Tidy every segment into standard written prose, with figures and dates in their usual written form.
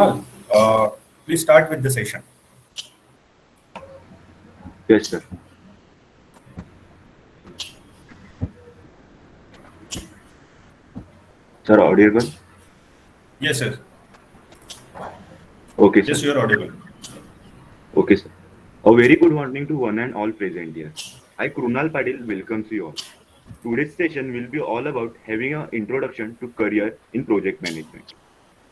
Uh, Please start with the session. Yes, sir. Sir, audible? Yes, yes, Okay, yes, sir. you're audible. Okay, sir. A very good morning to one and all present here. I, Krunal Padil, welcomes you all. Today's session will be all about having an introduction to career in project management.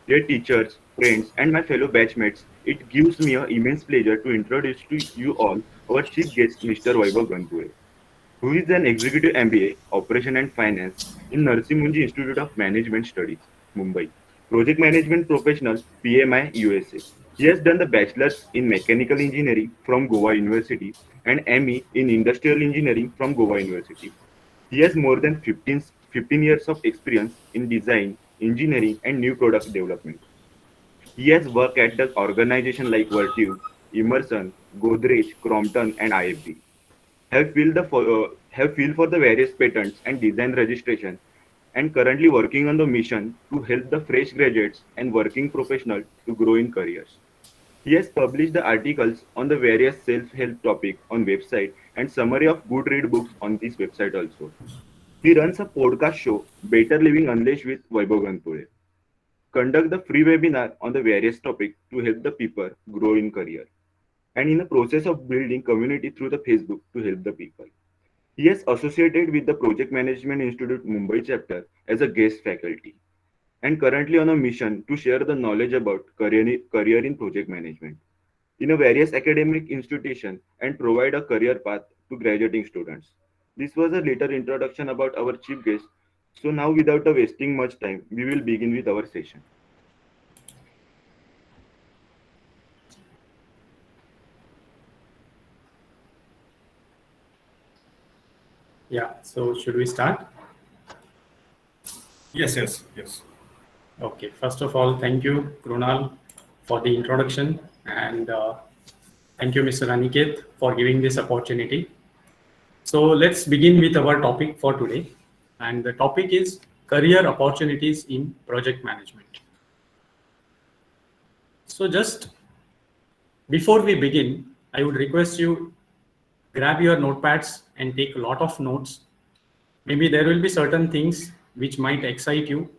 Dear teachers, friends, and my fellow batchmates, it gives me an immense pleasure to introduce to you all our chief guest, Mr. Vaibhav Ganpure, who is an executive MBA, Operation and Finance in Narsi Munji Institute of Management Studies, Mumbai. Project Management Professional, PMI, USA. He has done the Bachelor's in Mechanical Engineering from Goa University and ME in Industrial Engineering from Goa University. He has more than 15 years of experience in design, engineering, and new product development. He has worked at the organizations like Vertu, Emerson, Godrej, Crompton, and IFB. Have feel for the various patents and design registration, and currently working on the mission to help the fresh graduates and working professionals to grow in careers. He has published the articles on the various self-help topic on website and summary of good read books on this website also. He runs a podcast show, Better Living Unleashed with Vaibhav Ganpure. Conduct the free webinar on the various topics to help the people grow in career. And in the process of building community through the Facebook to help the people. He is associated with the Project Management Institute Mumbai chapter as a guest faculty and currently on a mission to share the knowledge about career in project management in a various academic institution and provide a career path to graduating students. This was a little introduction about our chief guest. So now without wasting much time, we will begin with our session. Yeah, so should we start? Yes, yes, yes. Okay, first of all, thank you, Krunal, for the introduction, and thank you, Mr. Aniket, for giving this opportunity. So let's begin with our topic for today, and the topic is career opportunities in project management. So just before we begin, I would request you grab your notepads and take a lot of notes. Maybe there will be certain things which might excite you.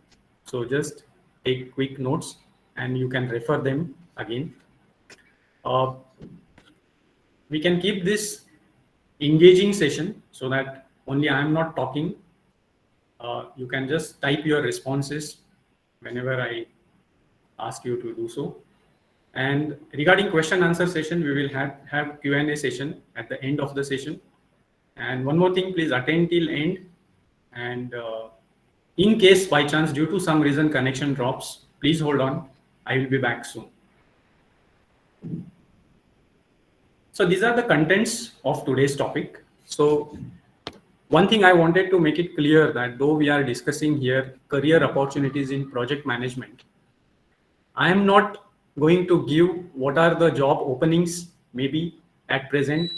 So just take quick notes and you can refer them again. Uh, we can keep this engaging session so that only I am not talking. You can just type your responses whenever I ask you to do so. And regarding question answer session, we will have Q&A session at the end of the session. And one more thing, please attend till end. And in case by chance due to some reason connection drops, please hold on. I will be back soon. So these are the contents of today's topic. So one thing I wanted to make it clear that though we are discussing here career opportunities in project management, I am not going to give what are the job openings maybe at present.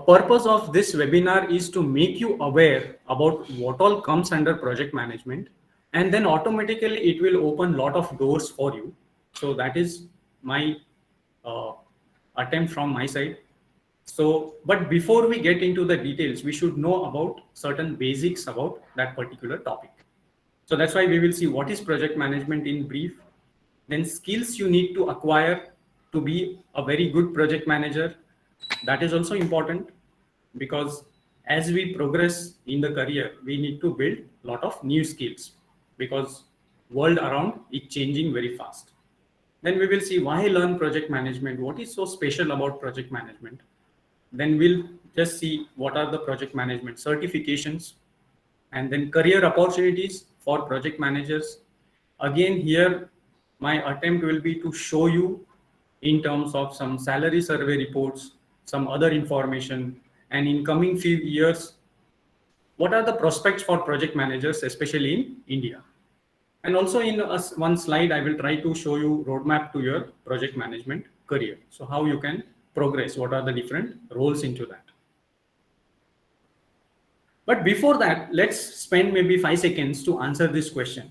Purpose of this webinar is to make you aware about what all comes under project management, and then automatically it will open lot of doors for you. So that is my uh, attempt from my side. So, but before we get into the details, we should know about certain basics about that particular topic. So that's why we will see what is project management in brief, then skills you need to acquire to be a very good project manager. That is also important because as we progress in the career, we need to build a lot of new skills because world around is changing very fast. Then we will see why learn project management, what is so special about project management. Then we'll just see what are the project management certifications and then career opportunities for project managers. Again, here my attempt will be to show you in terms of some salary survey reports, some other information, and in coming few years, what are the prospects for project managers, especially in India. And also in one slide, I will try to show you roadmap to your project management career. So how you can progress, what are the different roles into that. But before that, let's spend maybe 5 seconds to answer this question.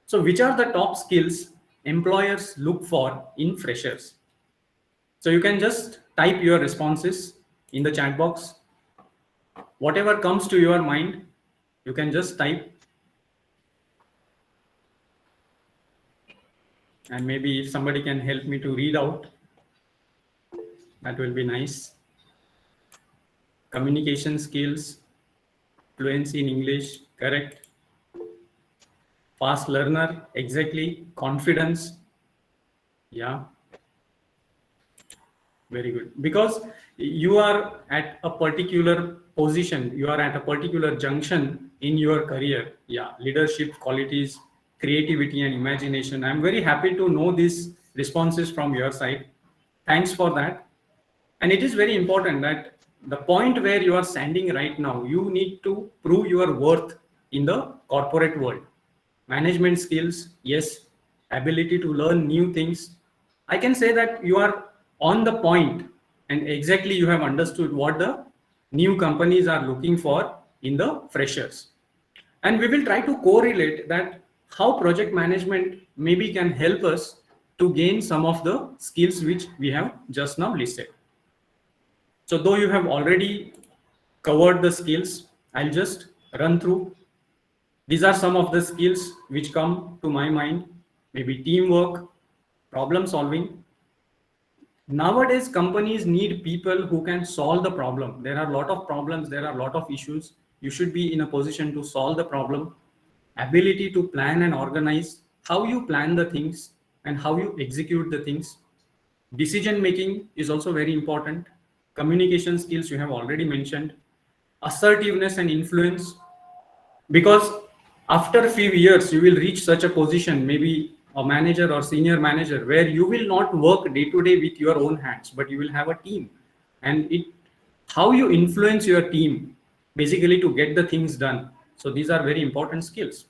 So which are the top skills employers look for in freshers? So you can just type your responses in the chat box. Whatever comes to your mind, you can just type. And maybe if somebody can help me to read out, that will be nice. Communication skills, fluency in English, correct. Fast learner, exactly. Confidence, yeah. Very good. Because you are at a particular position, you are at a particular junction in your career. Yeah, leadership qualities, creativity and imagination. I'm very happy to know these responses from your side. Thanks for that. And it is very important that the point where you are standing right now, you need to prove your worth in the corporate world. Management skills, yes. Ability to learn new things. I can say that you are on the point and exactly you have understood what the new companies are looking for in the freshers. And we will try to correlate that how project management maybe can help us to gain some of the skills which we have just now listed. So though you have already covered the skills, I'll just run through. These are some of the skills which come to my mind, maybe teamwork, problem solving. Nowadays, companies need people who can solve the problem. There are a lot of problems, there are a lot of issues. You should be in a position to solve the problem. Ability to plan and organize, how you plan the things and how you execute the things. Decision making is also very important. Communication skills you have already mentioned. Assertiveness and influence, because after a few years you will reach such a position, maybe a manager or senior manager, where you will not work day to day with your own hands, but you will have a team. And it how you influence your team basically to get the things done. So these are very important skills.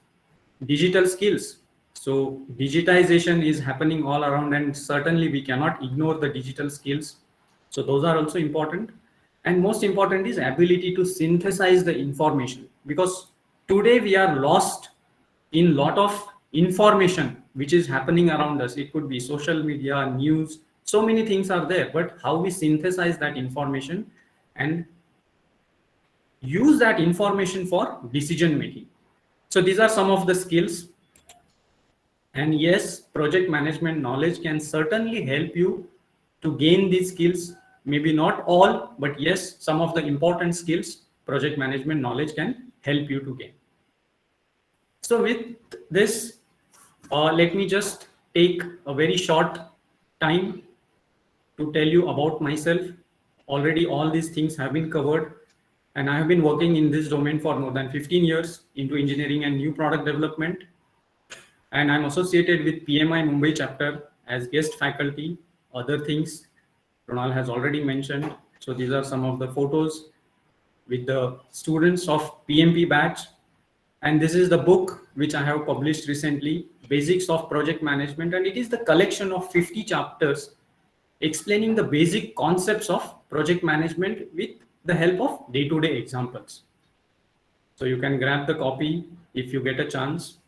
Digital skills, so digitization is happening all around and certainly we cannot ignore the digital skills. So those are also important. And most important is ability to synthesize the information, because today we are lost in lot of information which is happening around us. It could be social media, news, so many things are there, but how we synthesize that information and use that information for decision making. So these are some of the skills. And yes, project management knowledge can certainly help you to gain these skills. Maybe not all, but yes, some of the important skills project management knowledge can help you to gain. So with this, let me just take a very short time to tell you about myself. Already all these things have been covered, and I have been working in this domain for more than 15 years into engineering and new product development. And I'm associated with PMI Mumbai chapter as guest faculty. Other things Ronald has already mentioned. So these are some of the photos with the students of PMP batch. And this is the book which I have published recently, Basics of Project Management. And it is the collection of 50 chapters explaining the basic concepts of project management with the help of day-to-day examples. So you can grab the copy if you get a chance.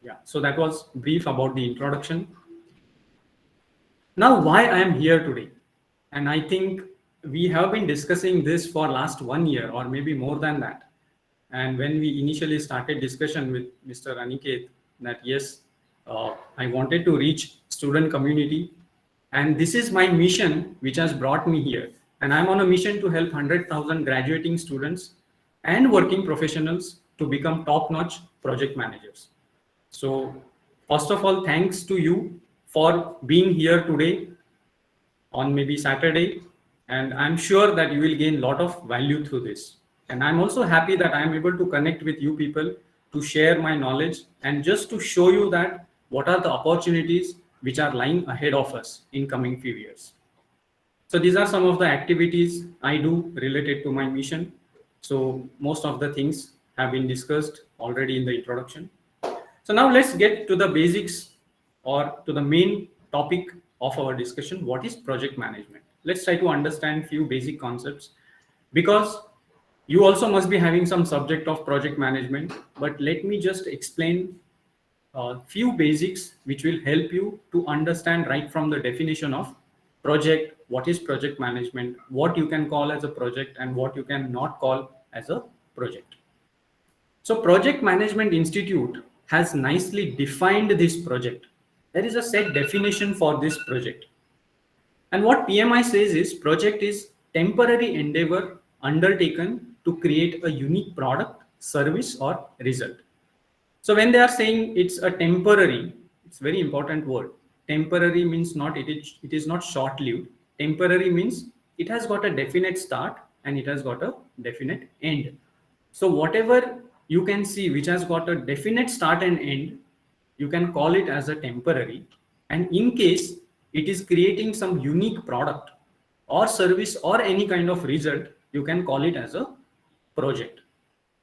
Yeah, so that was brief about the introduction. Now, why I am here today? And I think we have been discussing this for last 1 year or maybe more than that. And when we initially started discussion with Mr. Aniket, that yes, I wanted to reach student community. And this is my mission, which has brought me here. And I'm on a mission to help 100,000 graduating students and working professionals to become top-notch project managers. So first of all, thanks to you for being here today on maybe Saturday. And I'm sure that you will gain a lot of value through this. And I'm also happy that I'm able to connect with you people to share my knowledge and just to show you that what are the opportunities which are lying ahead of us in coming few years. So these are some of the activities I do related to my mission. So most of the things have been discussed already in the introduction. So now let's get to the basics or to the main topic of our discussion. What is project management? Let's try to understand few basic concepts, because You also must be having some subject of project management, but let me just explain a few basics which will help you to understand right from the definition of project, what is project management, what you can call as a project and what you can not call as a project. So Project Management Institute has nicely defined this project. There is a set definition for this project. And what PMI says is project is temporary endeavor undertaken to create a unique product, service or result. So when they are saying it's a temporary, it's a very important word. Temporary means it is not short lived. Temporary means it has got a definite start and it has got a definite end. So whatever you can see which has got a definite start and end, you can call it as a temporary. And in case it is creating some unique product or service or any kind of result, you can call it as a project.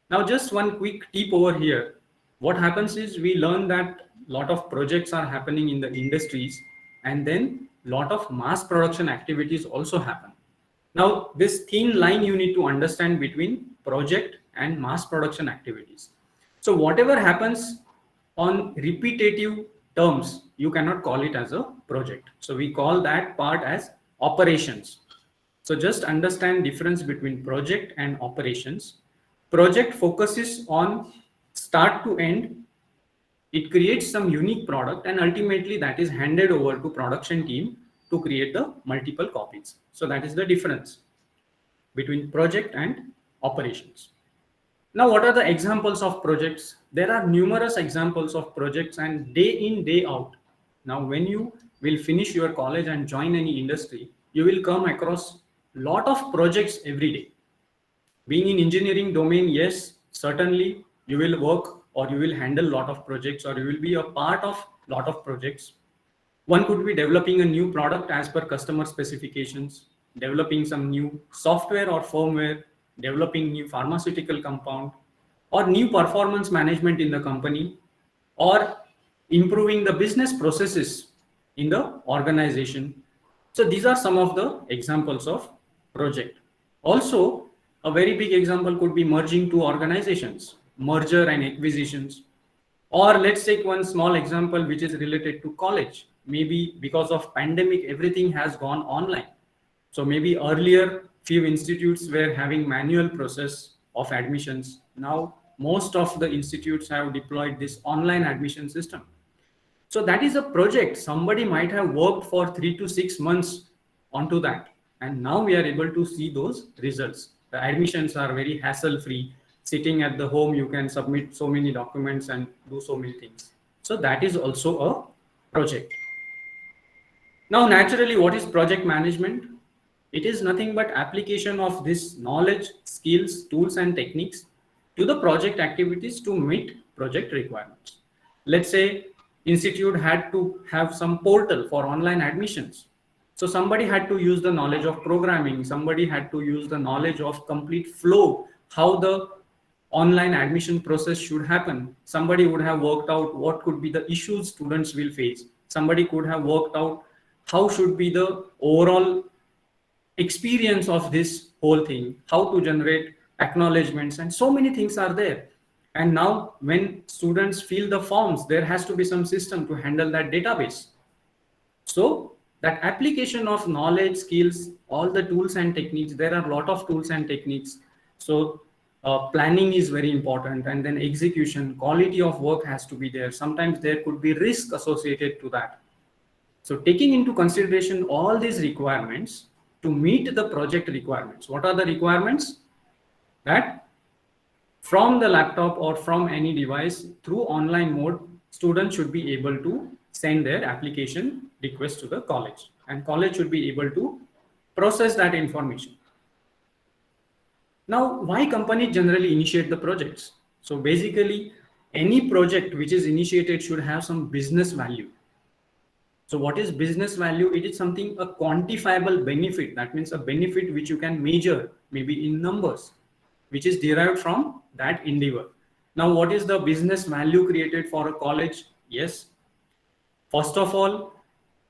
Now, just one quick tip over here. What happens is we learn that a lot of projects are happening in the industries and then a lot of mass production activities also happen. Now, this thin line you need to understand between project and mass production activities. So whatever happens on repetitive terms, you cannot call it as a project. So we call that part as operations. So just understand difference between project and operations. Project focuses on start to end. It creates some unique product and ultimately that is handed over to production team to create the multiple copies. So that is the difference between project and operations. Now, what are the examples of projects? There are numerous examples of projects and day in, day out. Now, when you will finish your college and join any industry, you will come across lot of projects every day. Being in engineering domain, yes, certainly you will work or you will handle lot of projects or you will be a part of lot of projects. One could be developing a new product as per customer specifications, developing some new software or firmware, developing new pharmaceutical compound, or new performance management in the company, or improving the business processes in the organization. So these are some of the examples of project. Also, a very big example could be merging two organizations, merger and acquisitions. Or let's take one small example which is related to college. Maybe because of pandemic, everything has gone online. So maybe earlier few institutes were having manual process of admissions. Now most of the institutes have deployed this online admission system. So that is a project. Somebody might have worked for 3 to 6 months onto that. And now we are able to see those results. The admissions are very hassle free. Sitting at the home, you can submit so many documents and do so many things. So that is also a project. Now, naturally, what is project management? It is nothing but application of this knowledge, skills, tools, and techniques to the project activities to meet project requirements. Let's say institute had to have some portal for online admissions. So somebody had to use the knowledge of programming. Somebody had to use the knowledge of complete flow, how the online admission process should happen. Somebody would have worked out what could be the issues students will face. Somebody could have worked out how should be the overall experience of this whole thing, how to generate acknowledgements, and so many things are there. And now when students fill the forms, there has to be some system to handle that database. So that application of knowledge, skills, all the tools and techniques, there are a lot of tools and techniques. So planning is very important, and then execution, quality of work has to be there. Sometimes there could be risk associated to that. So taking into consideration all these requirements to meet the project requirements. What are the requirements? That from the laptop or from any device through online mode, students should be able to send their application request to the college, and college should be able to process that information. Now, why companies generally initiate the projects? So basically, any project which is initiated should have some business value. So what is business value? It is something, a quantifiable benefit. That means a benefit which you can measure, maybe in numbers, which is derived from that endeavor. Now, what is the business value created for a college? Yes. First of all,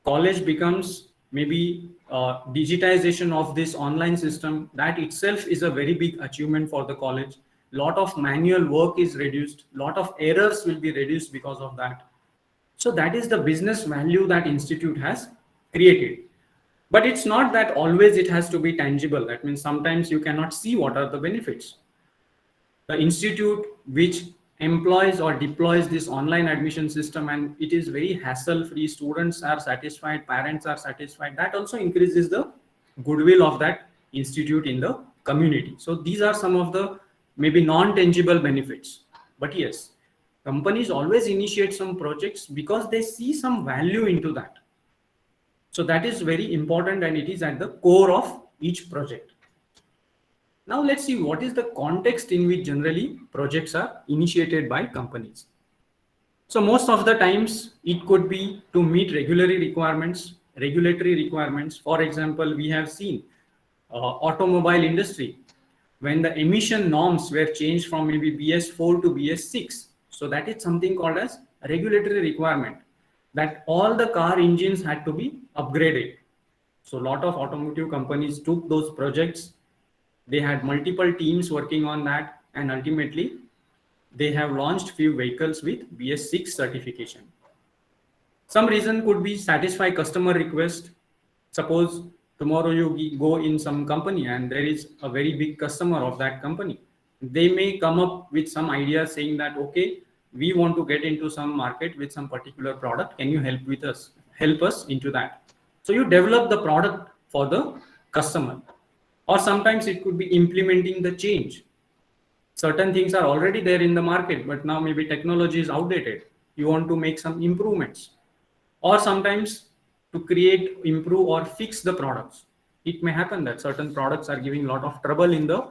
college becomes maybe digitization of this online system, that itself is a very big achievement for the college. Lot of manual work is reduced, lot of errors will be reduced because of that. So that is the business value that institute has created. But it's not that always it has to be tangible. That means sometimes you cannot see what are the benefits. The institute which employs or deploys this online admission system, and it is very hassle free, students are satisfied, parents are satisfied, that also increases the goodwill of that institute in the community. So these are some of the maybe non-tangible benefits. But yes, companies always initiate some projects because they see some value into that. So that is very important, and it is at the core of each project. Now let's see what is the context in which generally projects are initiated by companies. So most of the times it could be to meet regulatory requirements. For example, we have seen automobile industry, when the emission norms were changed from maybe BS4 to BS6. So that is something called as a regulatory requirement, that all the car engines had to be upgraded. So a lot of automotive companies took those projects. They had multiple teams working on that, and ultimately they have launched few vehicles with BS6 certification. Some reason could be satisfy customer request. Suppose tomorrow you go in some company and there is a very big customer of that company. They may come up with some idea saying that, okay, we want to get into some market with some particular product. Can you help us into that? So you develop the product for the customer. Or sometimes it could be implementing the change. Certain things are already there in the market, but now maybe technology is outdated. You want to make some improvements. Or sometimes to create, improve, or fix the products. It may happen that certain products are giving a lot of trouble in the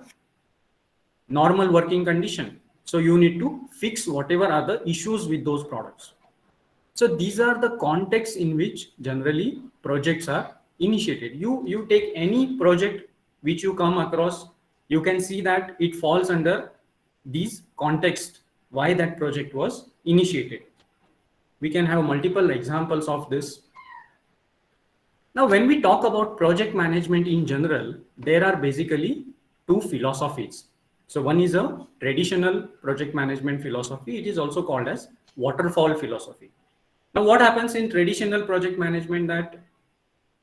normal working condition. So you need to fix whatever are the issues with those products. So these are the contexts in which generally projects are initiated. You take any project which you come across, you can see that it falls under these contexts, why that project was initiated. We can have multiple examples of this. Now, when we talk about project management in general, there are basically two philosophies. So one is a traditional project management philosophy. It is also called as waterfall philosophy. Now, what happens in traditional project management, that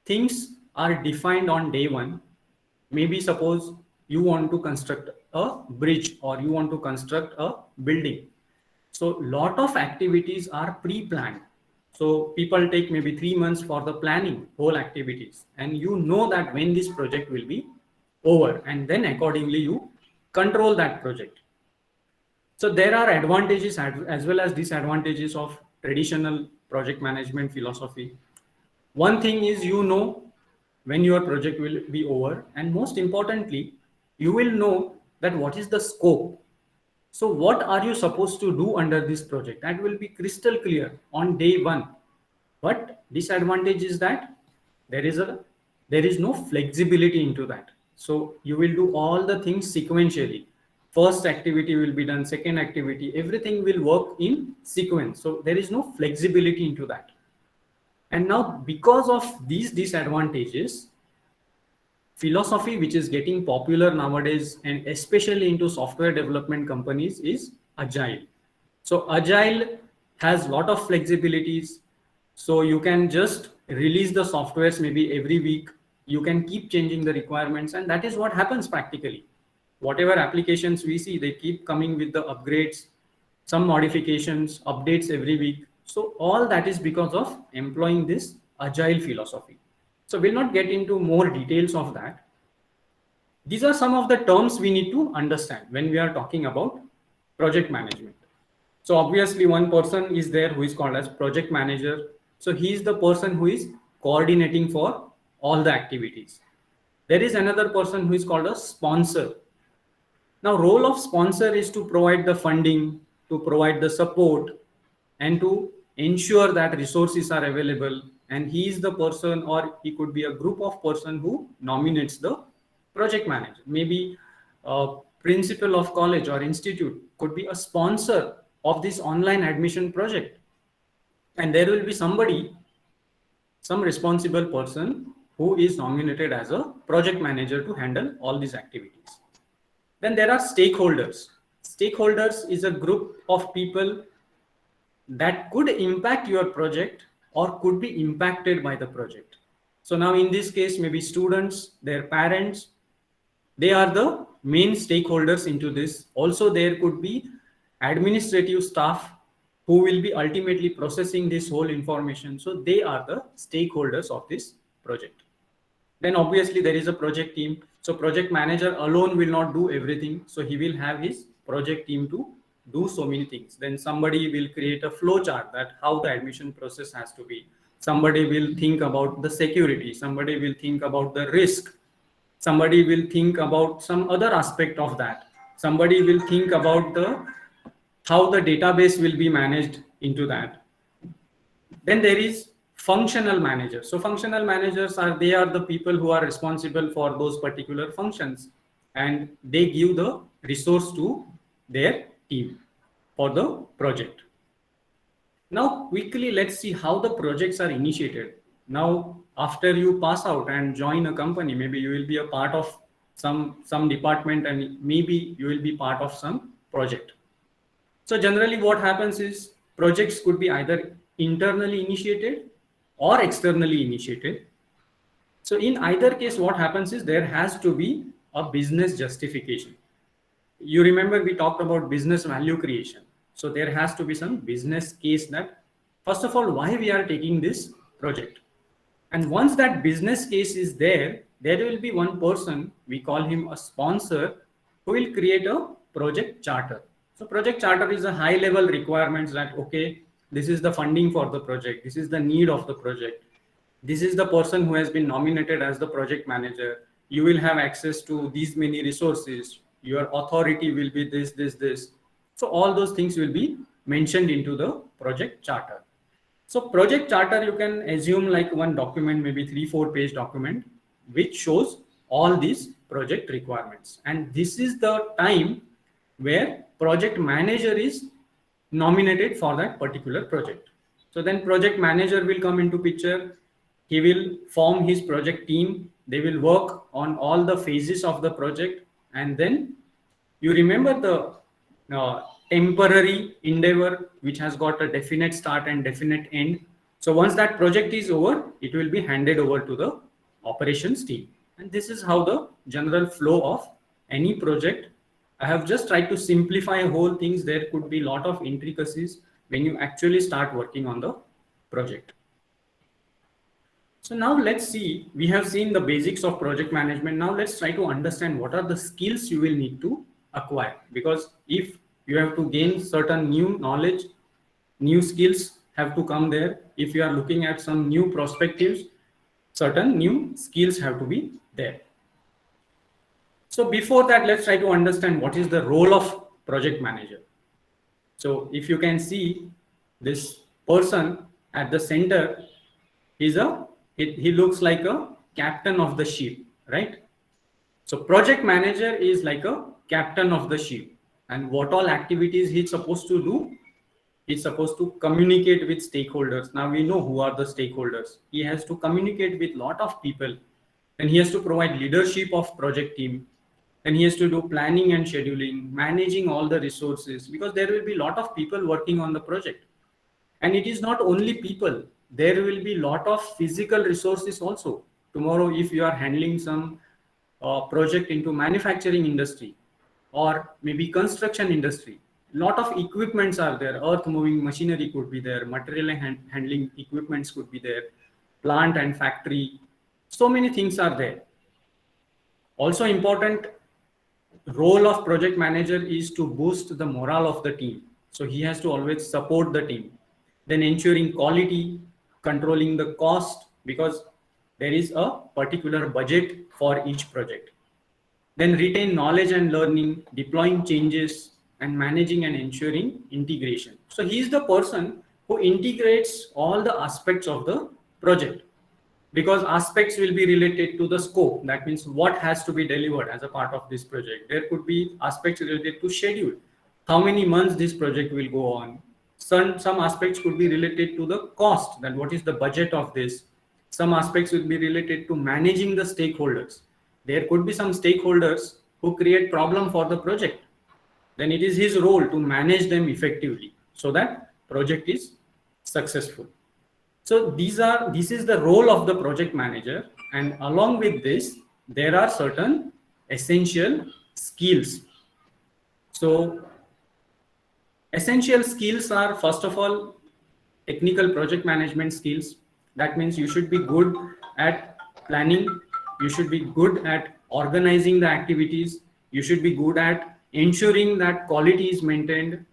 things are defined on day one. Maybe suppose you want to construct a bridge or you want to construct a building. So lot of activities are pre-planned. So people take maybe 3 months for the planning whole activities, and you know that when this project will be over, and then accordingly you control that project. So there are advantages as well as disadvantages of traditional project management philosophy. One thing is, you know when your project will be over, and most importantly, you will know that what is the scope. So what are you supposed to do under this project? That will be crystal clear on day one. But disadvantage is that there is no flexibility into that. So you will do all the things sequentially. First activity will be done, second activity, everything will work in sequence. So there is no flexibility into that. And now, because of these disadvantages, philosophy which is getting popular nowadays, and especially into software development companies, is agile. So agile has a lot of flexibilities. So you can just release the softwares maybe every week. You can keep changing the requirements, and that is what happens practically. Whatever applications we see, they keep coming with the upgrades, some modifications, updates every week. So all that is because of employing this agile philosophy. So we'll not get into more details of that. These are some of the terms we need to understand when we are talking about project management. So obviously one person is there who is called as project manager. So he is the person who is coordinating for all the activities. There is another person who is called a sponsor. Now, role of sponsor is to provide the funding, to provide the support, and to ensure that resources are available. And he is the person, or he could be a group of person who nominates the project manager. Maybe a principal of college or institute could be a sponsor of this online admission project. And there will be somebody some responsible person who is nominated as a project manager to handle all these activities. Then there are stakeholders. Stakeholders is a group of people that could impact your project or could be impacted by the project. So now in this case, maybe students, their parents, they are the main stakeholders into this. Also, there could be administrative staff who will be ultimately processing this whole information. So they are the stakeholders of this project. Then obviously there is a project team. So project manager alone will not do everything. So he will have his project team to do so many things. Then somebody will create a flow chart that how the admission process has to be. Somebody will think about the security. Somebody will think about the risk. Somebody will think about some other aspect of that. Somebody will think about how the database will be managed into that. Then there is functional managers. So functional managers they are the people who are responsible for those particular functions, and they give the resource to their team for the project. Now quickly let's see how the projects are initiated. Now after you pass out and join a company, maybe you will be a part of some department, and maybe you will be part of some project. So generally what happens is projects could be either internally initiated or externally initiated. So in either case, what happens is there has to be a business justification. You remember we talked about business value creation. So there has to be some business case that, first of all, why we are taking this project. And once that business case is there will be one person, we call him a sponsor, who will create a project charter. So project charter is a high level requirements that, okay, this is the funding for the project. This is the need of the project. This is the person who has been nominated as the project manager. You will have access to these many resources. Your authority will be this. So all those things will be mentioned into the project charter. So project charter, you can assume like one document, maybe 3-4 page document, which shows all these project requirements. And this is the time where project manager is nominated for that particular project. So then project manager will come into picture. He will form his project team. They will work on all the phases of the project. And then you remember the temporary endeavor, which has got a definite start and definite end. So once that project is over, it will be handed over to the operations team. And this is how the general flow of any project. I have just tried to simplify whole things. There could be a lot of intricacies when you actually start working on the project. So now let's see, we have seen the basics of project management. Now let's try to understand what are the skills you will need to acquire. Because if you have to gain certain new knowledge, new skills have to come there. If you are looking at some new perspectives, certain new skills have to be there. So before that, let's try to understand what is the role of project manager. So if you can see this person at the center, he looks like a captain of the ship, right? So project manager is like a captain of the ship. And what all activities he's supposed to do? He's supposed to communicate with stakeholders. Now we know who are the stakeholders. He has to communicate with a lot of people. And he has to provide leadership of project team. And he has to do planning and scheduling, managing all the resources, because there will be a lot of people working on the project. And it is not only people, there will be a lot of physical resources also. Tomorrow, if you are handling some project into manufacturing industry or maybe construction industry, a lot of equipments are there. Earth moving machinery could be there, material handling equipments could be there, plant and factory. So many things are there. Also important role of project manager is to boost the morale of the team. So he has to always support the team. Then ensuring quality, controlling the cost, because there is a particular budget for each project. Then retain knowledge and learning, deploying changes, and managing and ensuring integration. So he is the person who integrates all the aspects of the project, because aspects will be related to the scope. That means what has to be delivered as a part of this project. There could be aspects related to schedule, how many months this project will go on. Some aspects could be related to the cost, that what is the budget of this. Some aspects will be related to managing the stakeholders. There could be some stakeholders who create problem for the project. Then it is his role to manage them effectively so that project is successful. So this is the role of the project manager, and along with this, there are certain essential skills. So essential skills are, first of all, technical project management skills. That means you should be good at planning, you should be good at organizing the activities, you should be good at ensuring that quality is maintained.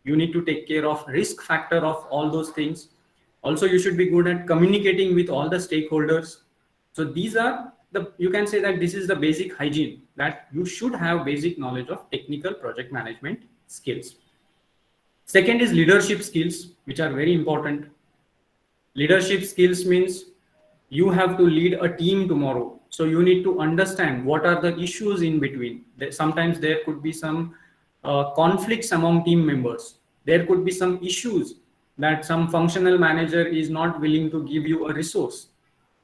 You need to take care of risk factor of all those things. Also, you should be good at communicating with all the stakeholders. So these are you can say that this is the basic hygiene, that you should have basic knowledge of technical project management skills. Second is leadership skills, which are very important. Leadership skills means you have to lead a team tomorrow. So you need to understand what are the issues in between. Sometimes there could be some conflicts among team members. There could be some issues that some functional manager is not willing to give you a resource.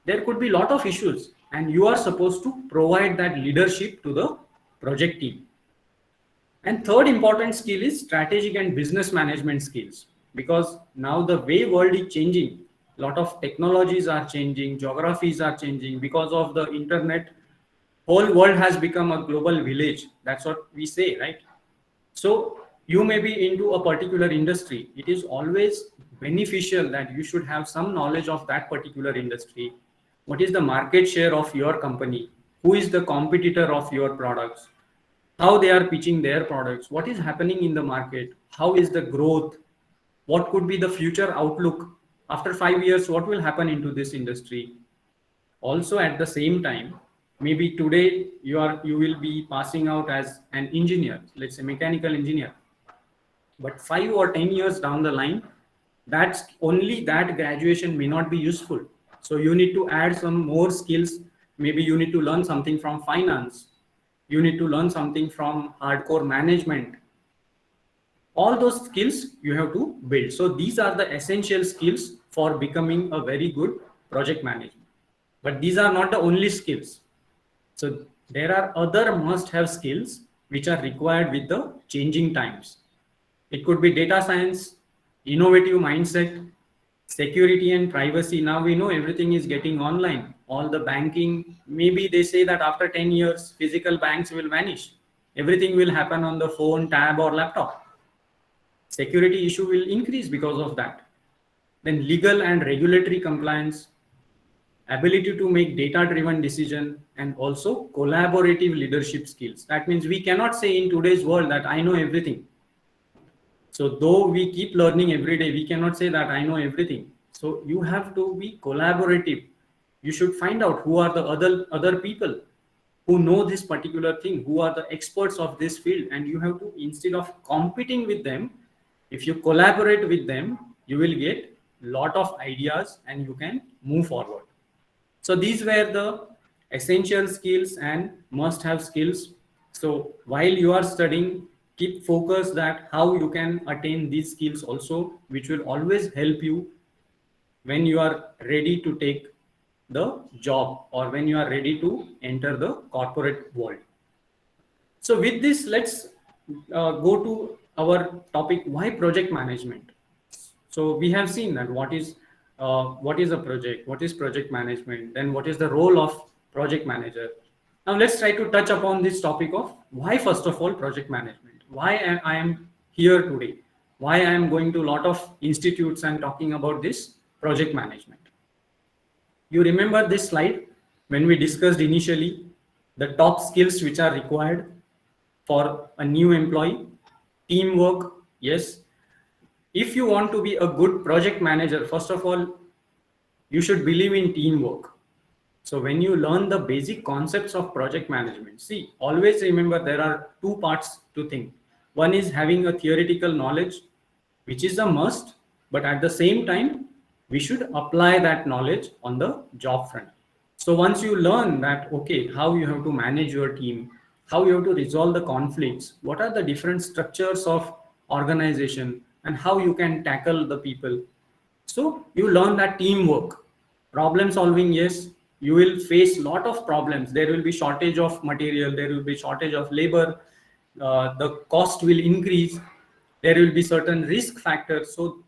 There could be a lot of issues, and you are supposed to provide that leadership to the project team. And third important skill is strategic and business management skills, because now the way world is changing, a lot of technologies are changing, geographies are changing. Because of the internet, whole world has become a global village. That's what we say, right? So you may be into a particular industry. It is always beneficial that you should have some knowledge of that particular industry. What is the market share of your company? Who is the competitor of your products? How they are pitching their products? What is happening in the market? How is the growth? What could be the future outlook? After 5 years, what will happen into this industry? Also, at the same time, maybe today you will be passing out as an engineer, let's say mechanical engineer. But 5 or 10 years down the line, that graduation may not be useful. So you need to add some more skills. Maybe you need to learn something from finance. You need to learn something from hardcore management. All those skills you have to build. So these are the essential skills for becoming a very good project manager. But these are not the only skills. So there are other must-have skills which are required with the changing times. It could be data science, innovative mindset, security and privacy. Now we know everything is getting online. All the banking, maybe they say that after 10 years, physical banks will vanish. Everything will happen on the phone, tab or laptop. Security issue will increase because of that. Then legal and regulatory compliance, ability to make data-driven decision, and also collaborative leadership skills. That means we cannot say in today's world that I know everything. So though we keep learning every day, we cannot say that I know everything. So you have to be collaborative. You should find out who are the other people who know this particular thing, who are the experts of this field, and you have to, instead of competing with them, if you collaborate with them, you will get lot of ideas and you can move forward. So these were the essential skills and must-have skills. So while you are studying, keep focus that how you can attain these skills also, which will always help you when you are ready to take the job or when you are ready to enter the corporate world. So with this, let's go to our topic, why project management. So we have seen that what is a project, what is project management, then what is the role of project manager. Now let's try to touch upon this topic of why, first of all, project management. Why I am here today, why I am going to a lot of institutes and talking about this project management. You remember this slide when we discussed initially the top skills which are required for a new employee? Teamwork, yes. If you want to be a good project manager, first of all, you should believe in teamwork. So when you learn the basic concepts of project management, see, always remember there are two parts to think. One is having a theoretical knowledge, which is a must, but at the same time, we should apply that knowledge on the job front. So once you learn that, okay, how you have to manage your team, how you have to resolve the conflicts, what are the different structures of organization, and how you can tackle the people. So you learn that teamwork. Problem solving, yes, you will face lot of problems. There will be shortage of material, there will be shortage of labor, the cost will increase, there will be certain risk factors. So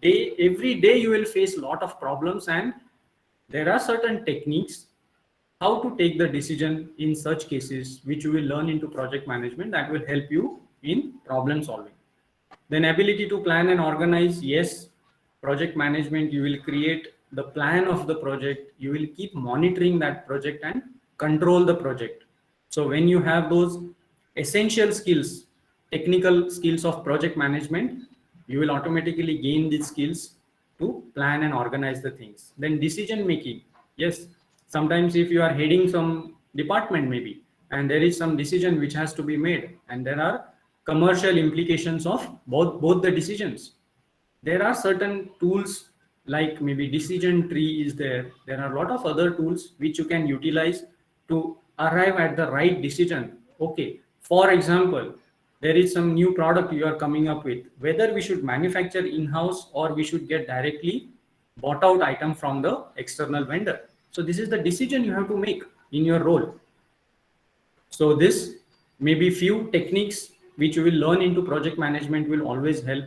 every day you will face lot of problems, and there are certain techniques how to take the decision in such cases, which you will learn into project management, that will help you in problem solving. Then ability to plan and organize, yes, project management, you will create the plan of the project, you will keep monitoring that project and control the project. So when you have those essential skills, technical skills of project management, you will automatically gain these skills to plan and organize the things. Then decision making, yes, sometimes if you are heading some department maybe, and there is some decision which has to be made, and there are commercial implications of both the decisions. There are certain tools like maybe decision tree is there. There are a lot of other tools which you can utilize to arrive at the right decision. Okay, for example, there is some new product you are coming up with, whether we should manufacture in-house or we should get directly bought out item from the external vendor. So this is the decision you have to make in your role. So this maybe few techniques which you will learn into project management will always help.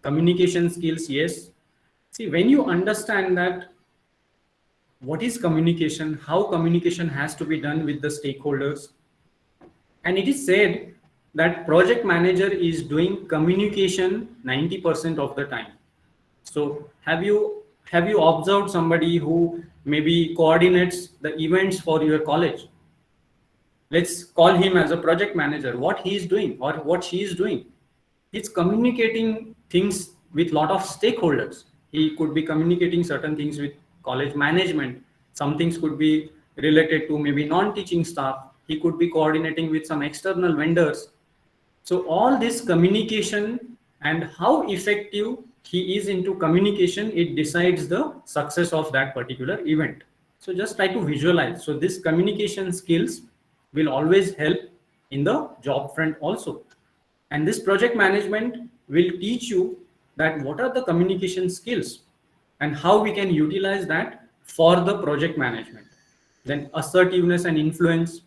Communication skills, yes. See, when you understand that what is communication, how communication has to be done with the stakeholders, and it is said that project manager is doing communication 90% of the time. So have you observed somebody who maybe coordinates the events for your college? Let's call him as a project manager. What he is doing or what she is doing, it's communicating things with lot of stakeholders. He could be communicating certain things with college management. Some things could be related to maybe non-teaching staff. He could be coordinating with some external vendors. So all this communication and how effective he is into communication, it decides the success of that particular event. So just try to visualize. So this communication skills will always help in the job front also. And this project management will teach you that what are the communication skills and how we can utilize that for the project management. Then assertiveness and influence.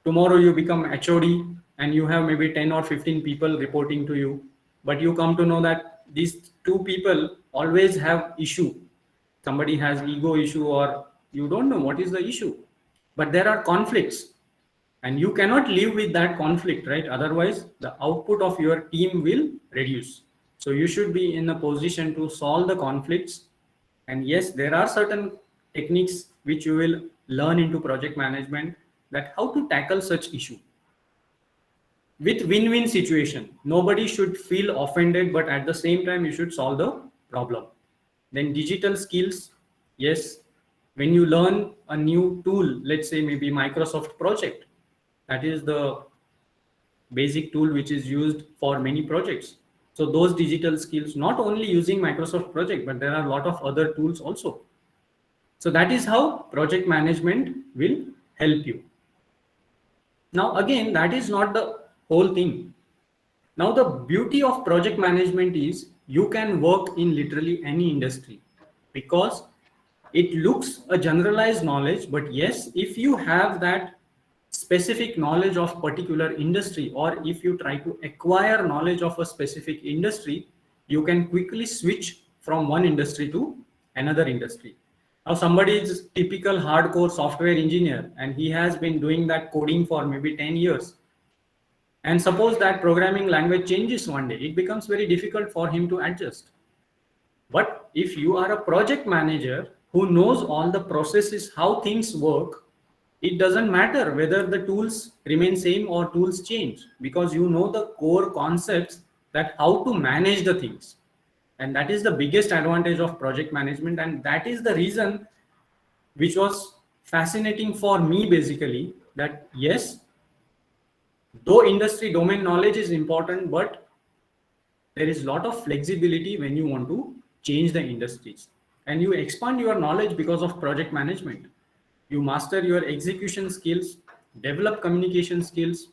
Tomorrow you become HOD and you have maybe 10 or 15 people reporting to you, but you come to know that these two people always have issue. Somebody has ego issue, or you don't know what is the issue, but there are conflicts and you cannot live with that conflict, right? Otherwise the output of your team will reduce. So you should be in a position to solve the conflicts. And yes, there are certain techniques which you will learn into project management, that how to tackle such issue with win-win situation. Nobody should feel offended, but at the same time you should solve the problem. Then digital skills, yes, when you learn a new tool, let's say maybe Microsoft Project, that is the basic tool which is used for many projects. So those digital skills, not only using Microsoft Project, but there are a lot of other tools also. So that is how project management will help you. Now again, that is not the whole thing. Now the beauty of project management is you can work in literally any industry, because it looks a generalized knowledge, but yes, if you have that specific knowledge of particular industry, or if you try to acquire knowledge of a specific industry, you can quickly switch from one industry to another industry. Now somebody is typical hardcore software engineer and he has been doing that coding for maybe 10 years. And suppose that programming language changes one day, it becomes very difficult for him to adjust. But if you are a project manager who knows all the processes, how things work, it doesn't matter whether the tools remain same or tools change, because you know the core concepts that how to manage the things. And that is the biggest advantage of project management. And that is the reason which was fascinating for me basically, that yes, though industry domain knowledge is important, but there is a lot of flexibility when you want to change the industries, and you expand your knowledge because of project management. You master your execution skills, develop communication skills.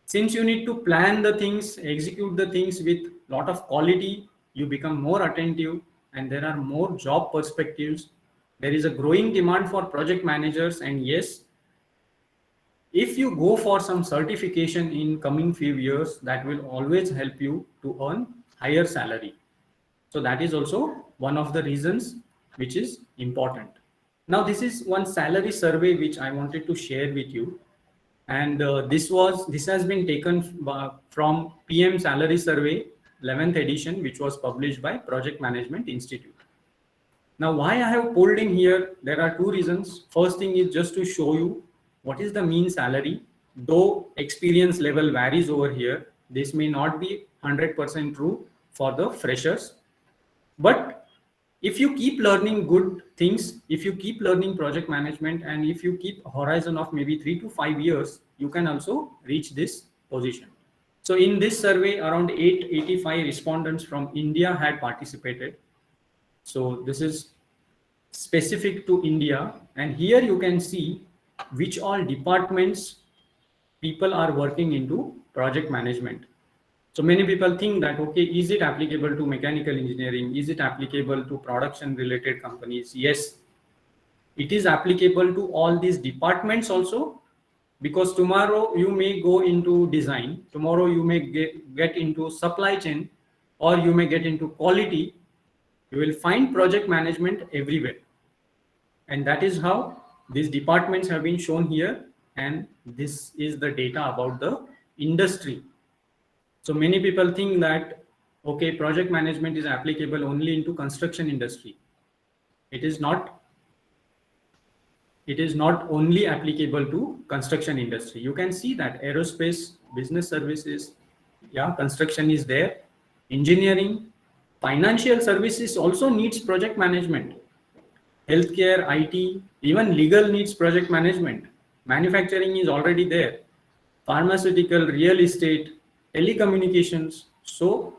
Since you need to plan the things, execute the things with lot of quality, you become more attentive, and there are more job perspectives. There is a growing demand for project managers, and yes, if you go for some certification in coming few years, that will always help you to earn higher salary. So that is also one of the reasons which is important. Now this is one salary survey which I wanted to share with you, and this has been taken from PM Salary Survey 11th edition, which was published by Project Management Institute. Now why I have pulled in here, there are two reasons. First thing is just to show you what is the mean salary. Though experience level varies over here, this may not be 100% true for the freshers. But if you keep learning good things, if you keep learning project management, and if you keep a horizon of maybe 3 to 5 years, you can also reach this position. So in this survey, around 885 respondents from India had participated. So this is specific to India. And here you can see which all departments people are working into project management. So many people think that, okay, is it applicable to mechanical engineering? Is it applicable to production related companies? Yes, it is applicable to all these departments also, because tomorrow you may go into design, tomorrow you may get into supply chain, or you may get into quality. You will find project management everywhere. And that is how these departments have been shown here. And this is the data about the industry. So many people think that, okay, project management is applicable only into construction industry. It is not only applicable to construction industry. You can see that aerospace, business services, yeah, construction is there. Engineering, financial services also needs project management. Healthcare, IT, even legal needs project management. Manufacturing is already there. Pharmaceutical, real estate, telecommunications. So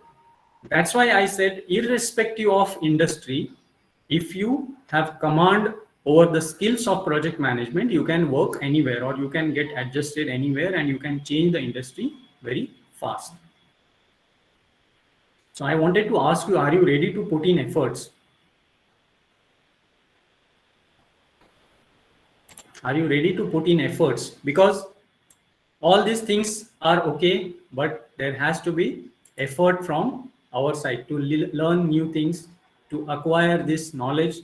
that's why I said, irrespective of industry, if you have command over the skills of project management, you can work anywhere, or you can get adjusted anywhere, and you can change the industry very fast. So I wanted to ask you, are you ready to put in efforts? Are you ready to put in efforts? Because all these things are okay, but there has to be effort from our side to learn new things, to acquire this knowledge.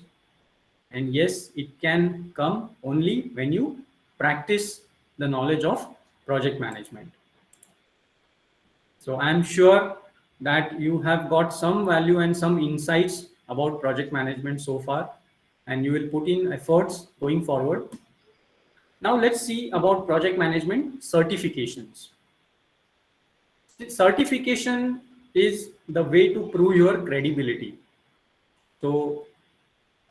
And yes, it can come only when you practice the knowledge of project management. So I'm sure that you have got some value and some insights about project management so far, and you will put in efforts going forward. Now let's see about project management certifications. Certification is the way to prove your credibility. So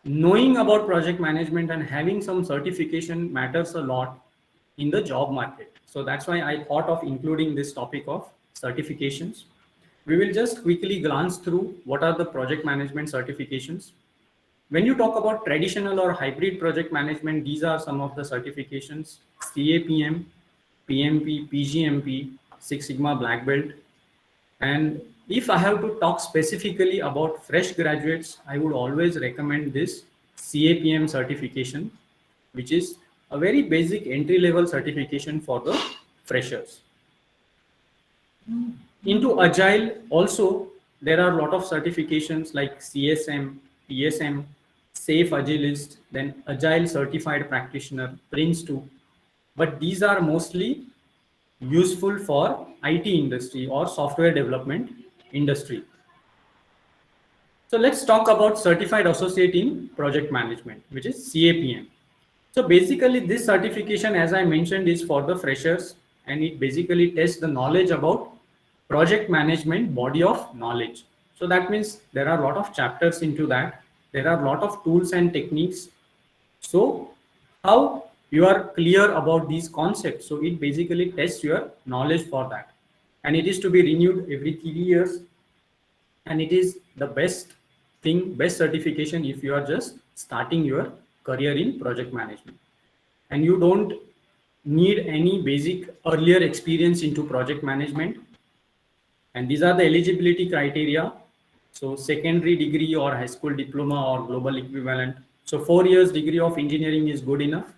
knowing about project management and having some certification matters a lot in the job market. So that's why I thought of including this topic of certifications. We will just quickly glance through what are the project management certifications. When you talk about traditional or hybrid project management, these are some of the certifications: CAPM, PMP, PGMP, Six Sigma Black Belt. And if I have to talk specifically about fresh graduates, I would always recommend this CAPM certification, which is a very basic entry-level certification for the freshers. Into Agile also, there are a lot of certifications like CSM, PSM, Safe Agilist, then Agile Certified Practitioner, Prince2. But these are mostly useful for IT industry or software development industry. So let's talk about Certified Associate in Project Management, which is CAPM. So basically this certification, as I mentioned, is for the freshers, and it basically tests the knowledge about project management body of knowledge. So that means there are a lot of chapters into that. There are a lot of tools and techniques. So how you are clear about these concepts? So it basically tests your knowledge for that. And it is to be renewed every 3 years. And it is the best thing, best certification if you are just starting your career in project management. And you don't need any basic earlier experience into project management. And these are the eligibility criteria. So secondary degree or high school diploma or global equivalent. So 4 years degree of engineering is good enough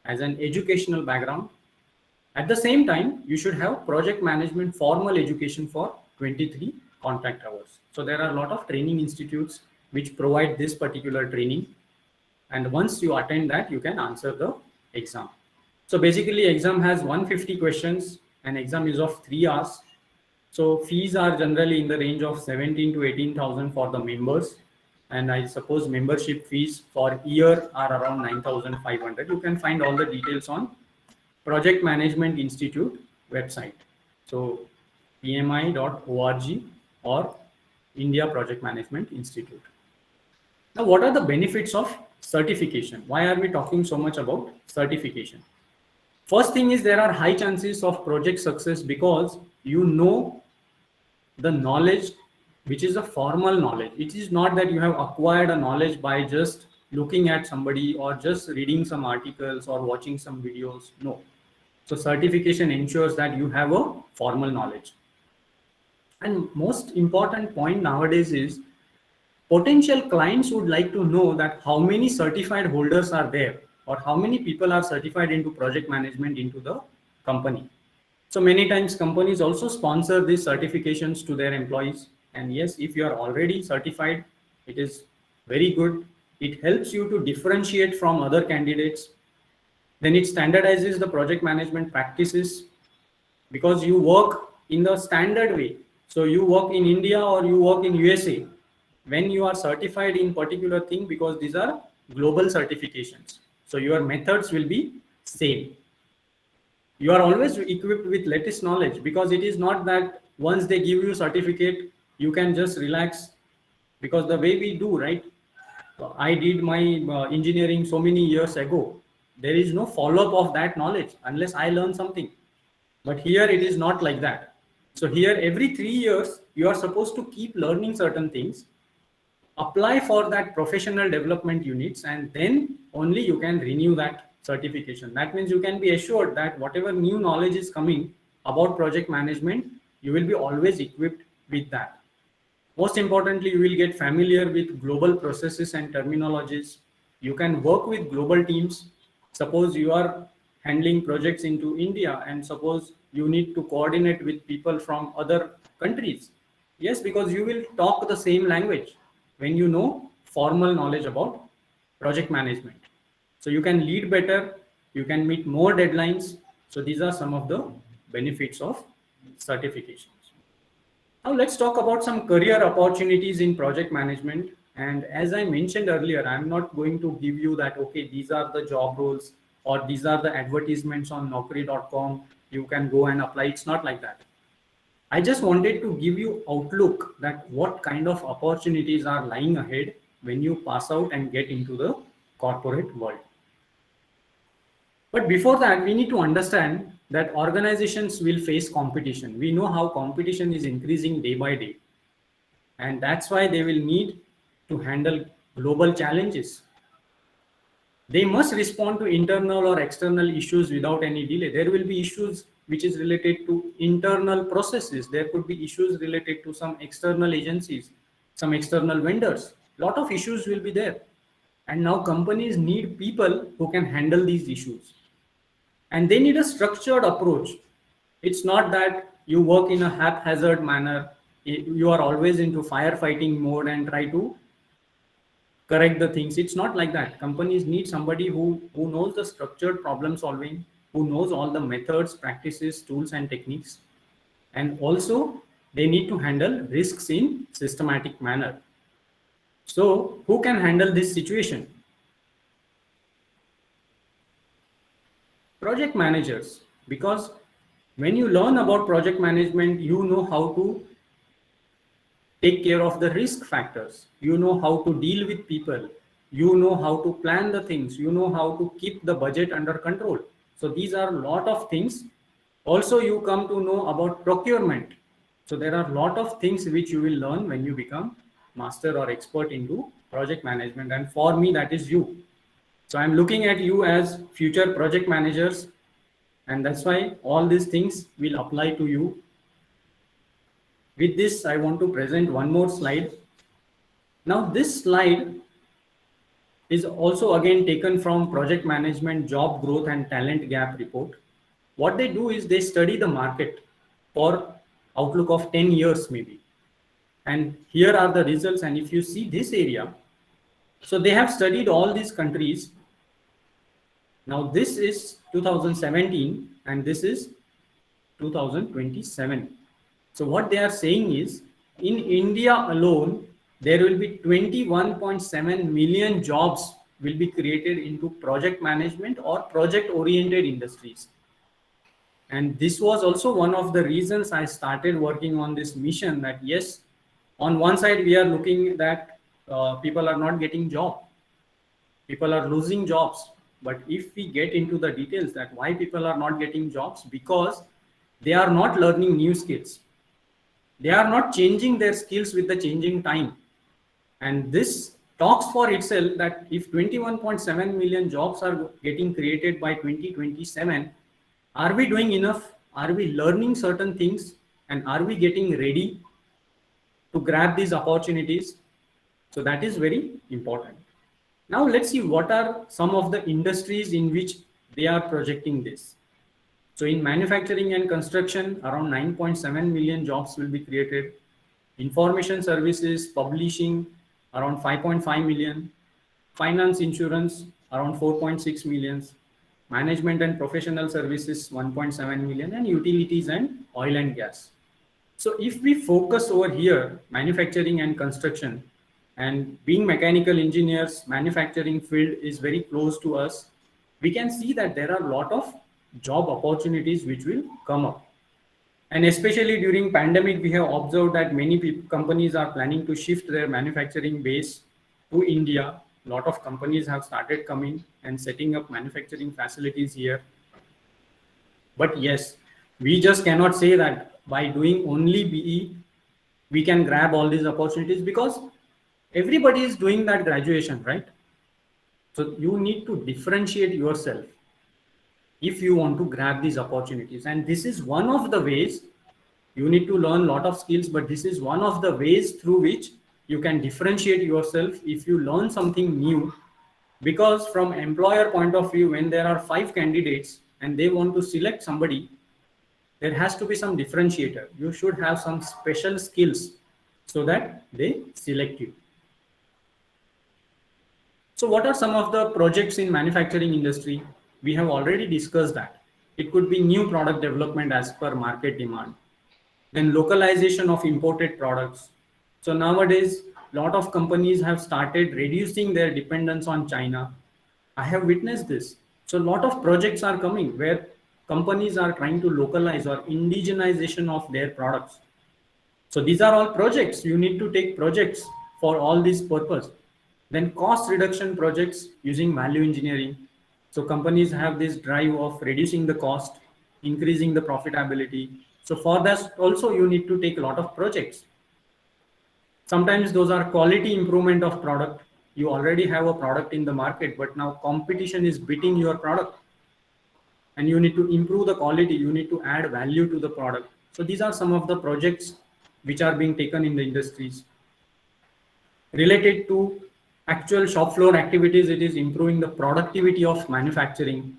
as an educational background. At the same time, you should have project management formal education for 23 contract hours. So there are a lot of training institutes which provide this particular training. And once you attend that, you can answer the exam. So basically exam has 150 questions and exam is of 3 hours. So fees are generally in the range of 17 to 18,000 for the members. And I suppose membership fees for year are around 9,500. You can find all the details on Project Management Institute website. So pmi.org or India Project Management Institute. Now, what are the benefits of certification? Why are we talking so much about certification? First thing is there are high chances of project success because you know the knowledge, which is a formal knowledge. It is not that you have acquired a knowledge by just looking at somebody or just reading some articles or watching some videos. No. So certification ensures that you have a formal knowledge. And most important point nowadays is potential clients would like to know that how many certified holders are there or how many people are certified into project management into the company. So many times companies also sponsor these certifications to their employees. And yes, if you are already certified, it is very good. It helps you to differentiate from other candidates. Then it standardizes the project management practices because you work in the standard way. So you work in India or you work in USA. When you are certified in particular thing, because these are global certifications. So your methods will be same. You are always equipped with latest knowledge because it is not that once they give you certificate, you can just relax because the way we do, right? I did my engineering so many years ago. There is no follow-up of that knowledge unless I learn something. But here it is not like that. So here every 3 years, you are supposed to keep learning certain things, apply for that professional development units, and then only you can renew that certification. That means you can be assured that whatever new knowledge is coming about project management, you will be always equipped with that. Most importantly, you will get familiar with global processes and terminologies. You can work with global teams. Suppose you are handling projects into India and suppose you need to coordinate with people from other countries. Yes, because you will talk the same language when you know formal knowledge about project management. So you can lead better, you can meet more deadlines. So these are some of the benefits of certifications. Now let's talk about some career opportunities in project management. And as I mentioned earlier, I'm not going to give you that, okay, these are the job roles or these are the advertisements on Naukri.com. You can go and apply. It's not like that. I just wanted to give you outlook that what kind of opportunities are lying ahead when you pass out and get into the corporate world. But before that, we need to understand that organizations will face competition. We know how competition is increasing day by day. And that's why they will need to handle global challenges. They must respond to internal or external issues without any delay. There will be issues which is related to internal processes. There could be issues related to some external agencies, some external vendors. A lot of issues will be there. And now companies need people who can handle these issues. And they need a structured approach. It's not that you work in a haphazard manner. You are always into firefighting mode and try to correct the things. It's not like that. Companies need somebody who knows the structured problem solving, who knows all the methods, practices, tools, and techniques. And also, they need to handle risks in systematic manner. So, who can handle this situation? Project managers, because when you learn about project management, you know how to take care of the risk factors. You know how to deal with people. You know how to plan the things. You know how to keep the budget under control. So these are a lot of things. Also, you come to know about procurement. So there are a lot of things which you will learn when you become master or expert into project management. And for me, that is you. So I'm looking at you as future project managers. And that's why all these things will apply to you. With this, I want to present one more slide. Now this slide is also again taken from Project Management Job Growth and Talent Gap report. What they do is they study the market for outlook of 10 years maybe. And here are the results. And if you see this area, so they have studied all these countries. Now this is 2017 and this is 2027. So what they are saying is in India alone, there will be 21.7 million jobs will be created into project management or project oriented industries. And this was also one of the reasons I started working on this mission, that yes, on one side we are looking that people are not getting job, people are losing jobs. But if we get into the details that why people are not getting jobs, because they are not learning new skills, they are not changing their skills with the changing time. And this talks for itself that if 21.7 million jobs are getting created by 2027, are we doing enough? Are we learning certain things? And are we getting ready to grab these opportunities? So that is very important. Now let's see what are some of the industries in which they are projecting this. So in manufacturing and construction, around 9.7 million jobs will be created. Information services, publishing, around 5.5 million. Finance, insurance, around 4.6 million. Management and professional services, 1.7 million. And utilities and oil and gas. So if we focus over here, manufacturing and construction, and being mechanical engineers, manufacturing field is very close to us, we can see that there are a lot of job opportunities which will come up. And especially during pandemic, we have observed that many companies are planning to shift their manufacturing base to India. A lot of companies have started coming and setting up manufacturing facilities here. But yes, we just cannot say that by doing only BE, we can grab all these opportunities, because everybody is doing that graduation, right? So you need to differentiate yourself if you want to grab these opportunities. And this is one of the ways. You need to learn a lot of skills, but this is one of the ways through which you can differentiate yourself if you learn something new. Because from employer point of view, when there are 5 candidates and they want to select somebody, there has to be some differentiator. You should have some special skills so that they select you. So what are some of the projects in manufacturing industry? We have already discussed that. It could be new product development as per market demand. Then localization of imported products. So nowadays, a lot of companies have started reducing their dependence on China. I have witnessed this. So a lot of projects are coming where companies are trying to localize or indigenization of their products. So these are all projects. You need to take projects for all these purpose. Then cost reduction projects using value engineering. So companies have this drive of reducing the cost, increasing the profitability. So for that also you need to take a lot of projects. Sometimes those are quality improvement of product. You already have a product in the market, but now competition is beating your product. And you need to improve the quality. You need to add value to the product. So these are some of the projects which are being taken in the industries. Related to actual shop floor activities, it is improving the productivity of manufacturing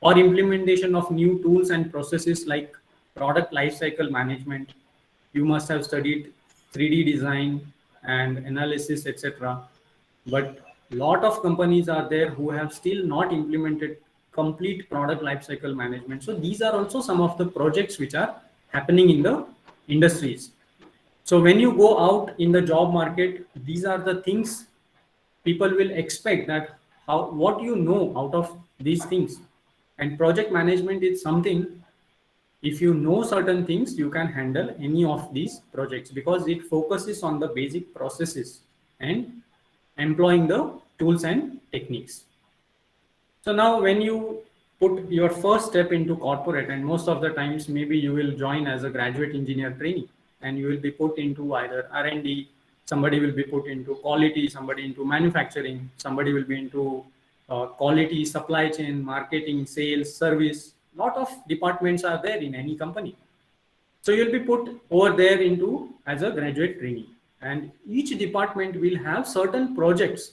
or implementation of new tools and processes like product lifecycle management. You must have studied 3D design and analysis, etc. But a lot of companies are there who have still not implemented complete product lifecycle management. So these are also some of the projects which are happening in the industries. So when you go out in the job market, these are the things people will expect, that what you know out of these things. And project management is something, if you know certain things, you can handle any of these projects, because it focuses on the basic processes and employing the tools and techniques. So now when you put your first step into corporate, and most of the times maybe you will join as a graduate engineer trainee, and you will be put into either R&D, somebody will be put into quality, somebody into manufacturing, somebody will be into quality, supply chain, marketing, sales, service. Lot of departments are there in any company. So you'll be put over there into as a graduate trainee. and each department will have certain projects.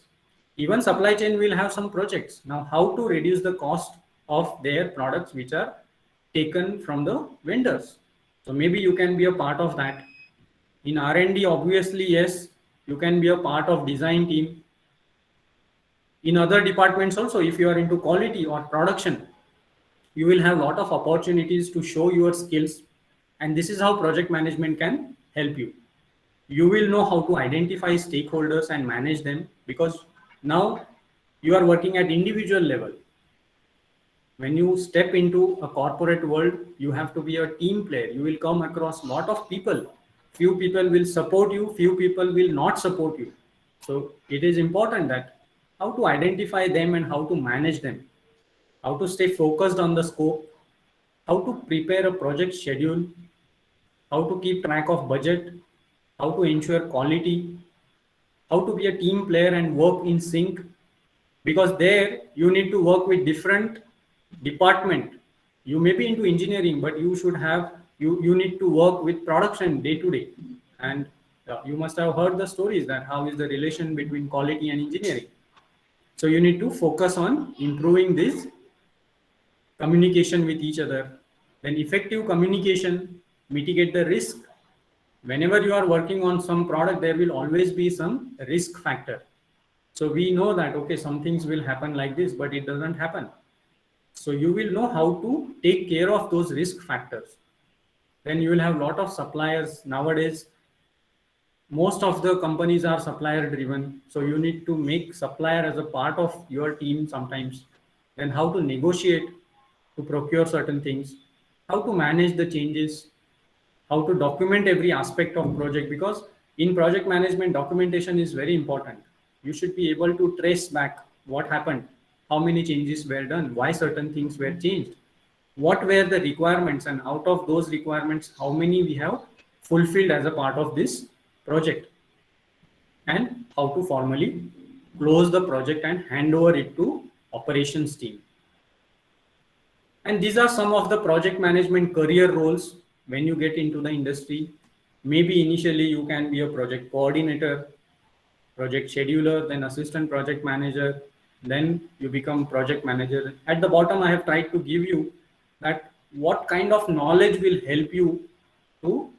Even supply chain will have some projects. Now, how to reduce the cost of their products which are taken from the vendors? So maybe you can be a part of that. In R&D, obviously, yes, you can be a part of design team. In other departments also, if you are into quality or production, you will have a lot of opportunities to show your skills, and this is how project management can help you. You will know how to identify stakeholders and manage them, because now you are working at individual level. When you step into a corporate world, you have to be a team player. You will come across a lot of people. Few people will support you, few people will not support you. So it is important that how to identify them and how to manage them, how to stay focused on the scope, how to prepare a project schedule, how to keep track of budget, how to ensure quality, how to be a team player and work in sync, because there you need to work with different department. You may be into engineering, but you should have you need to work with production day to day. And you must have heard the stories that how is the relation between quality and engineering. So you need to focus on improving this communication with each other. Then effective communication mitigate the risk. Whenever you are working on some product, there will always be some risk factor. So we know that, okay, some things will happen like this, but it doesn't happen. So you will know how to take care of those risk factors. Then you will have a lot of suppliers. Nowadays, most of the companies are supplier driven. So you need to make supplier as a part of your team sometimes. Then how to negotiate to procure certain things, how to manage the changes, how to document every aspect of project, because in project management documentation is very important. You should be able to trace back what happened, how many changes were done, why certain things were changed, what were the requirements, and out of those requirements how many we have fulfilled as a part of this project, and how to formally close the project and hand over it to operations team. And these are some of the project management career roles when you get into the industry. Maybe initially you can be a project coordinator, project scheduler, then assistant project manager, then you become project manager. At the bottom, I have tried to give you that what kind of knowledge will help you to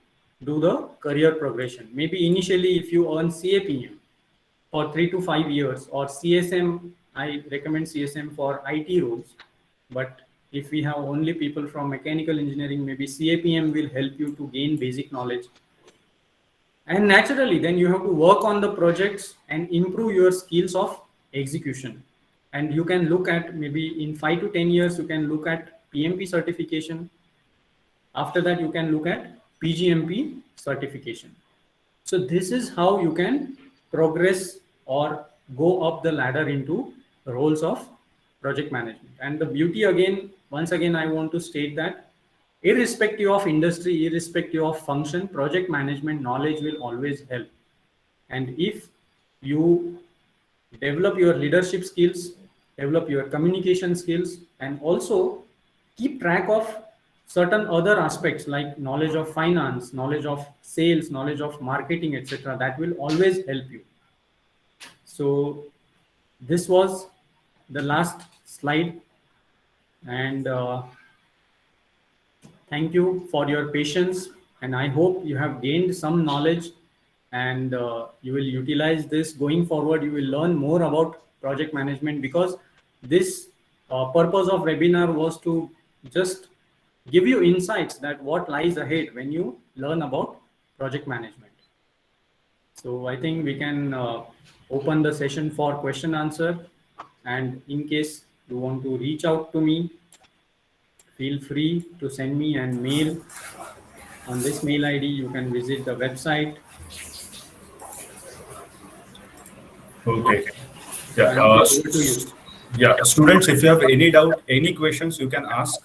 do the career progression. Maybe initially if you earn CAPM for 3 to 5 years, or CSM, I recommend CSM for IT roles. But if we have only people from mechanical engineering, maybe CAPM will help you to gain basic knowledge. And naturally, then you have to work on the projects and improve your skills of execution. And you can look at, maybe in 5 to 10 years, you can look at PMP certification. After that, you can look at PGMP certification. So this is how you can progress or go up the ladder into roles of project management. And the beauty, again, once again, I want to state that irrespective of industry, irrespective of function, project management knowledge will always help. And if you develop your leadership skills, develop your communication skills, and also keep track of certain other aspects like knowledge of finance, knowledge of sales, knowledge of marketing, etc., that will always help you. So this was the last slide, and thank you for your patience, and I hope you have gained some knowledge, and you will utilize this going forward. You will learn more about project management, because this purpose of webinar was to just give you insights that what lies ahead when you learn about project management. So I think we can open the session for question answer, and in case you want to reach out to me, feel free to send me an mail on this mail ID. You can visit the website. Okay. Yeah. And over to you. Yeah. Students, if you have any doubt, any questions, you can ask.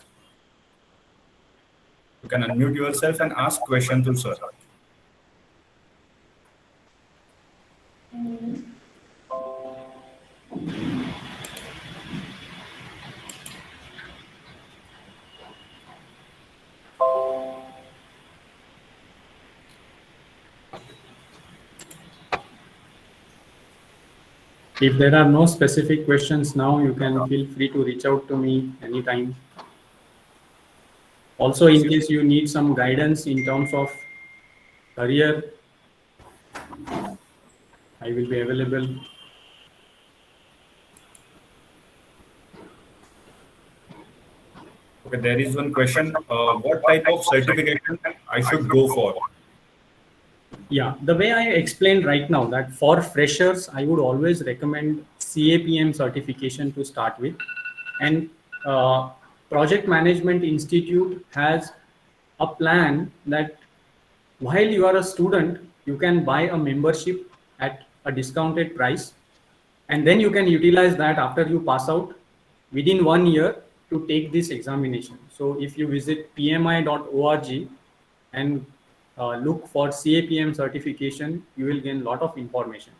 You can unmute yourself and ask question to sir. If there are no specific questions now, you can feel free to reach out to me anytime. Also, in case you need some guidance in terms of career, I will be available. Okay, there is one question. What type of certification I should go for? Yeah, the way I explained right now, that for freshers, I would always recommend CAPM certification to start with. And Project Management Institute has a plan that while you are a student, you can buy a membership at a discounted price, and then you can utilize that after you pass out within 1 year to take this examination. So if you visit pmi.org and look for CAPM certification, you will gain a lot of information.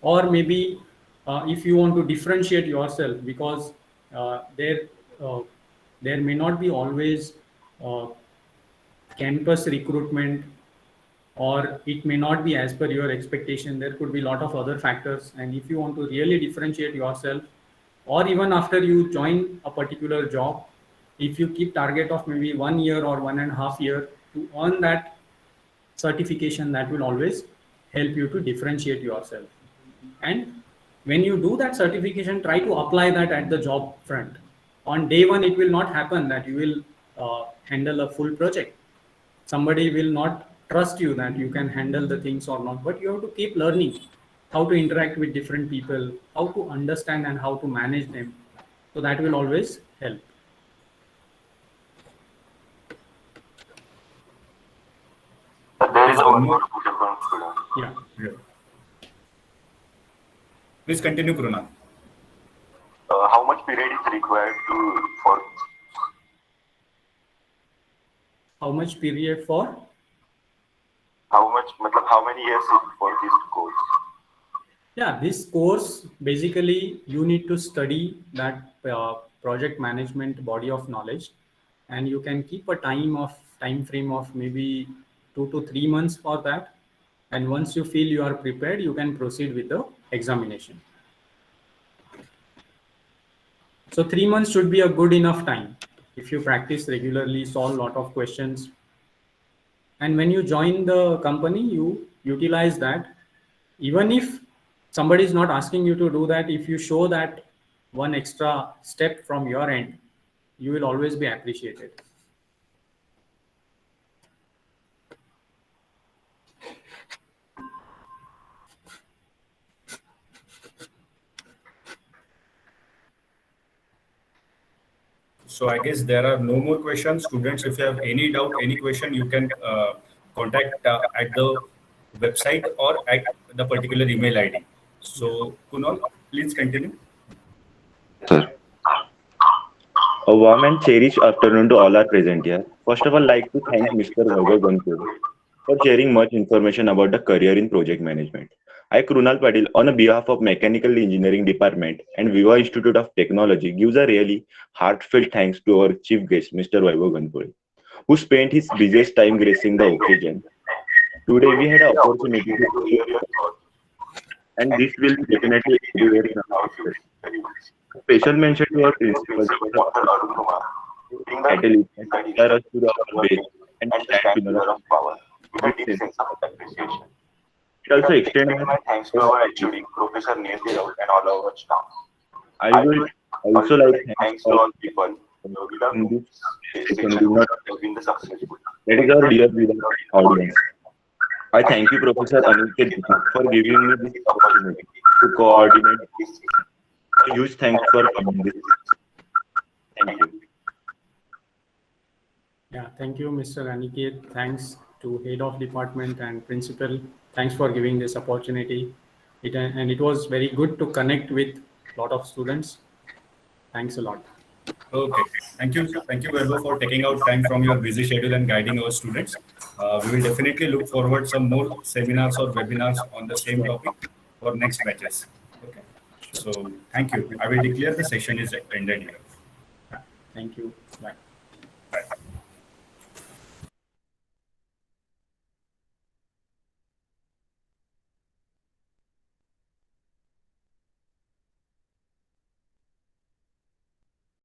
Or maybe if you want to differentiate yourself, because there may not be always campus recruitment, or it may not be as per your expectation. There could be a lot of other factors, and if you want to really differentiate yourself, or even after you join a particular job, if you keep target of maybe 1 year or 1.5 year to earn that certification, that will always help you to differentiate yourself. And when you do that certification, try to apply that at the job front. On day one, it will not happen that you will handle a full project. Somebody will not trust you that you can handle the things or not, but you have to keep learning how to interact with different people, how to understand and how to manage them. So that will always help. There is one more question from student. Yeah. Please continue, Krunal. How much period is required for? How much period for? How many years for this course? Yeah, this course, basically you need to study that project management body of knowledge, and you can keep a time frame of maybe 2 to 3 months for that. And once you feel you are prepared, you can proceed with the examination. So 3 months should be a good enough time if you practice regularly, solve a lot of questions. And when you join the company, you utilize that. Even if somebody is not asking you to do that, if you show that one extra step from your end, you will always be appreciated. So I guess there are no more questions. Students, if you have any doubt, any question, you can contact at the website or at the particular email ID. So Kunal, please continue. Sir. A warm and cherished afternoon to all our present here. First of all, I'd like to thank Mr. Vaibhav Ganpur for sharing much information about the career in project management. I, Krunal Padil, on behalf of Mechanical Engineering Department and Viva Institute of Technology, gives a really heartfelt thanks to our chief guest, Mr. Vaibhav Ganpur, who spent his busiest time gracing the occasion. Today, we had an opportunity to hear your thoughts, and this will definitely be very nice. Special mention to our principal, Dr. Arun Kumar, Catalyst, and inspire us to the base and stand pillar of power with a with deep sense. sense of appreciation. It also extend My thanks to our HOD, Professor Neil Raut, and all our staff. I will also like Thanks to all people without in this this session session will not has been the successful. that is our dear audience. I thank you, Professor Aniket, for giving me this opportunity to coordinate. A huge thanks for coming this. Thank you. Yeah, thank you, Mr. Aniket. Thanks to head of department and principal. Thanks for giving this opportunity. And it was very good to connect with a lot of students. Thanks a lot. Okay. Thank you, Vaibhav, for taking out time from your busy schedule and guiding our students. We will definitely look forward some more seminars or webinars on the same topic for next batches. Okay. So thank you. I will declare the session is ended here. Thank you. Bye.